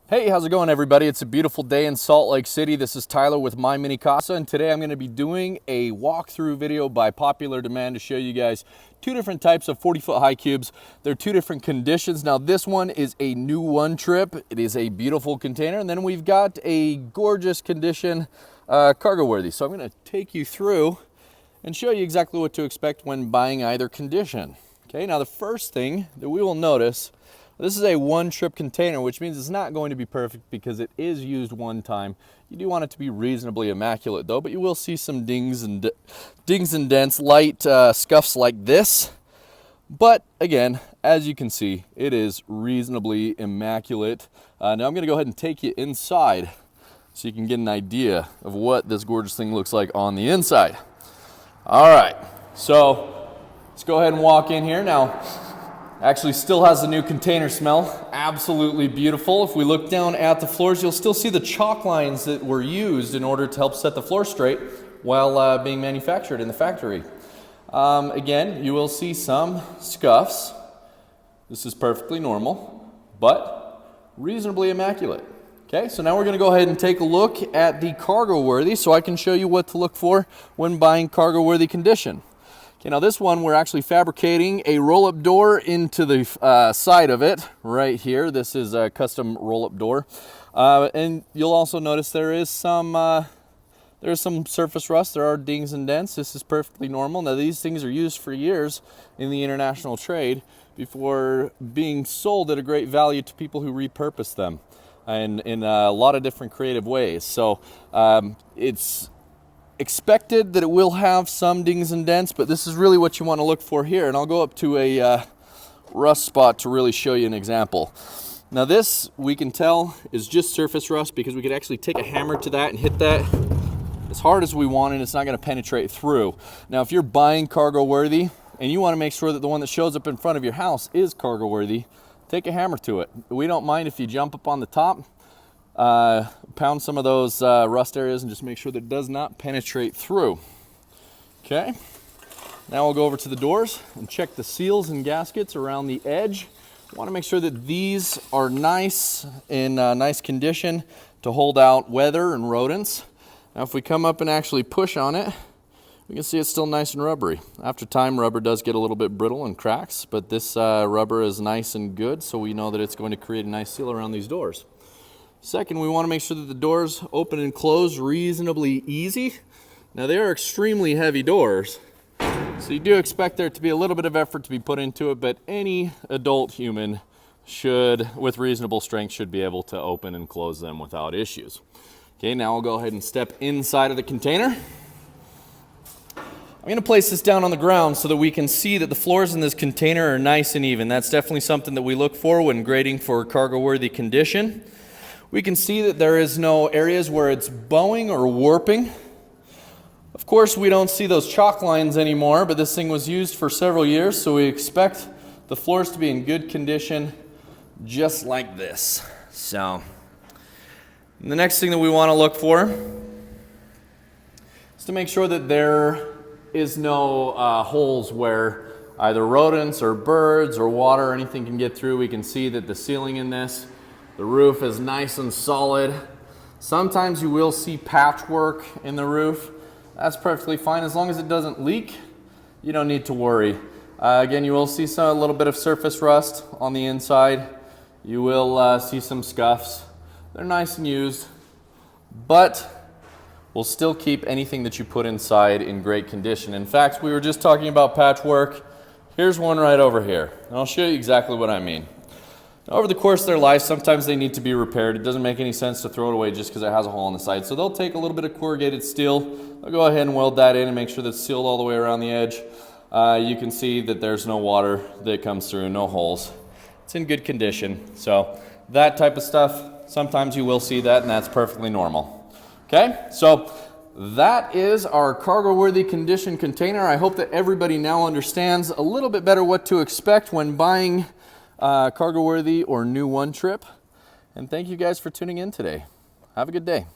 Hey, how's it going, everybody? It's a beautiful day in Salt Lake City. This is Tyler with My Mini Casa, and today I'm going to be doing a walkthrough video by popular demand to show you guys two different types of 40-foot high cubes. They're two different conditions. Now, this one is a new one trip. It is a beautiful container, and then we've got a gorgeous condition, cargo worthy. So I'm going to take you through and show you exactly what to expect when buying either condition. Okay, now the first thing that we will notice, this is a one-trip container, which means it's not going to be perfect because it is used one time. You do want it to be reasonably immaculate, though, but you will see some dings and dents, light scuffs like this. But again, as you can see, it is reasonably immaculate. Now I'm going to go ahead and take you inside so you can get an idea of what this gorgeous thing looks like on the inside. All right, so let's go ahead and walk in here now. Actually still has the new container smell. Absolutely beautiful. If we look down at the floors, you'll still see the chalk lines that were used in order to help set the floor straight while being manufactured in the factory. Again, you will see some scuffs. This is perfectly normal, but reasonably immaculate. Okay, so now we're going to go ahead and take a look at the cargo worthy so I can show you what to look for when buying cargo worthy condition. Okay, now this one, we're actually fabricating a roll-up door into the side of it right here. This is a custom roll-up door. And you'll also notice there's some surface rust. There are dings and dents. This is perfectly normal. Now these things are used for years in the international trade before being sold at a great value to people who repurpose them and in a lot of different creative ways. So it's expected that it will have some dings and dents, but this is really what you want to look for here. And I'll go up to a rust spot to really show you an example. Now this, we can tell, is just surface rust because we could actually take a hammer to that and hit that as hard as we want, and it's not going to penetrate through. Now if you're buying cargo worthy and you want to make sure that the one that shows up in front of your house is cargo worthy, take a hammer to it. We don't mind if you jump up on the top, pound some of those rust areas and just make sure that it does not penetrate through. Okay, now we'll go over to the doors and check the seals and gaskets around the edge. Want to make sure that these are nice, in nice condition to hold out weather and rodents. Now if we come up and actually push on it, we can see it's still nice and rubbery. After time, rubber does get a little bit brittle and cracks, but this rubber is nice and good, so we know that it's going to create a nice seal around these doors. Second, we want to make sure that the doors open and close reasonably easy. Now they are extremely heavy doors, so you do expect there to be a little bit of effort to be put into it, but any adult human should, with reasonable strength, should be able to open and close them without issues. Okay, now I'll go ahead and step inside of the container. I'm going to place this down on the ground so that we can see that the floors in this container are nice and even. That's definitely something that we look for when grading for cargo-worthy condition. We can see that there is no areas where it's bowing or warping. Of course, we don't see those chalk lines anymore, but this thing was used for several years, so we expect the floors to be in good condition, just like this. So, the next thing that we want to look for is to make sure that there is no holes where either rodents or birds or water or anything can get through. We can see that the ceiling in this, the roof is nice and solid. Sometimes you will see patchwork in the roof. That's perfectly fine. As long as it doesn't leak, you don't need to worry. Again, you will see a little bit of surface rust on the inside. You will see some scuffs. They're nice and used, but we'll still keep anything that you put inside in great condition. In fact, we were just talking about patchwork. Here's one right over here, and I'll show you exactly what I mean. Over the course of their life, sometimes they need to be repaired. It doesn't make any sense to throw it away just because it has a hole on the side. So they'll take a little bit of corrugated steel. They'll go ahead and weld that in and make sure that's sealed all the way around the edge. You can see that there's no water that comes through, no holes. It's in good condition. So that type of stuff, sometimes you will see that, and that's perfectly normal. Okay, so that is our cargo-worthy condition container. I hope that everybody now understands a little bit better what to expect when buying cargo worthy or new one trip. And thank you guys for tuning in today. Have a good day.